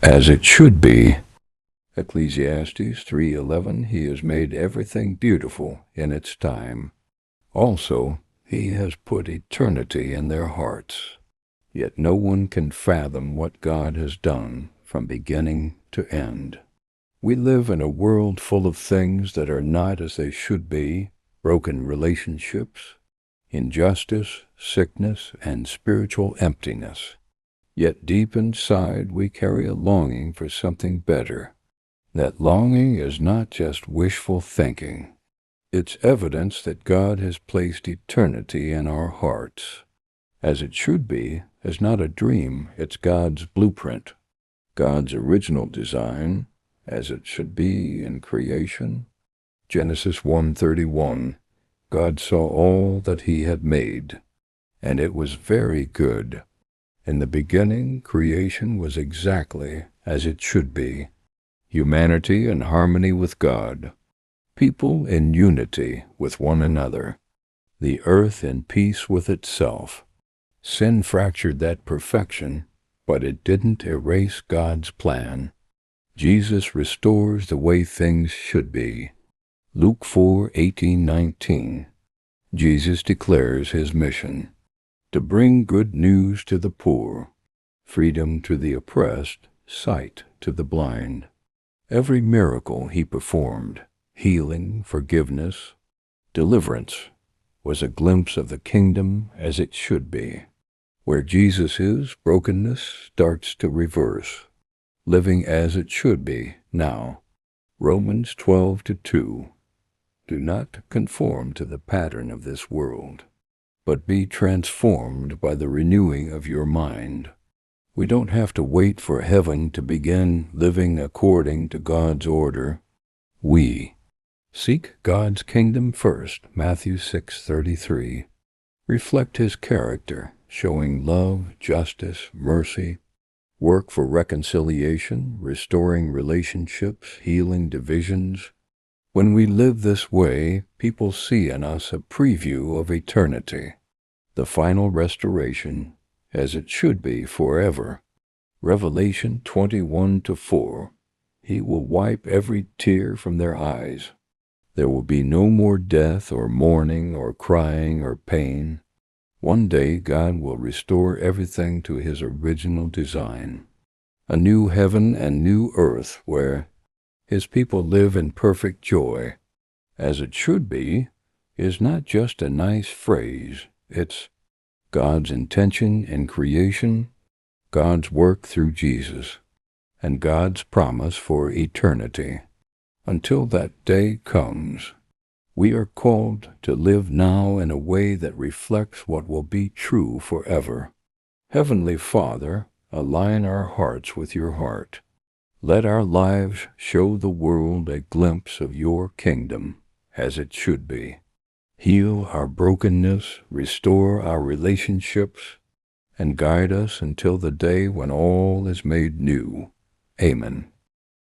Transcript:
as it should be. Ecclesiastes 3:11, He has made everything beautiful in its time. Also, He has put eternity in their hearts. Yet no one can fathom what God has done from beginning to end. We live in a world full of things that are not as they should be: broken relationships, injustice, sickness, and spiritual emptiness. Yet deep inside we carry a longing for something better. That longing is not just wishful thinking. It's evidence that God has placed eternity in our hearts. As it should be is not a dream, it's God's blueprint, God's original design, as it should be in creation. Genesis 1:31, God saw all that He had made, and it was very good. In the beginning, creation was exactly as it should be. Humanity in harmony with God, people in unity with one another, the earth in peace with itself. Sin fractured that perfection, but it didn't erase God's plan. Jesus restores the way things should be. Luke 4:18-19. Jesus declares His mission: to bring good news to the poor, freedom to the oppressed, sight to the blind. Every miracle He performed, healing, forgiveness, deliverance, was a glimpse of the kingdom as it should be. Where Jesus is, brokenness starts to reverse, living as it should be now. Romans 12:2. Do not conform to the pattern of this world, but be transformed by the renewing of your mind. We don't have to wait for heaven to begin living according to God's order. We seek God's kingdom first, Matthew 6:33. Reflect His character, showing love, justice, mercy. Work for reconciliation, restoring relationships, healing divisions. When we live this way, people see in us a preview of eternity, the final restoration, as it should be forever. Revelation 21:4. He will wipe every tear from their eyes. There will be no more death or mourning or crying or pain. One day God will restore everything to His original design. A new heaven and new earth where His people live in perfect joy. As it should be is not just a nice phrase. It's God's intention in creation, God's work through Jesus, and God's promise for eternity. Until that day comes, we are called to live now in a way that reflects what will be true forever. Heavenly Father, align our hearts with your heart. Let our lives show the world a glimpse of your kingdom as it should be. Heal our brokenness, restore our relationships, and guide us until the day when all is made new. Amen.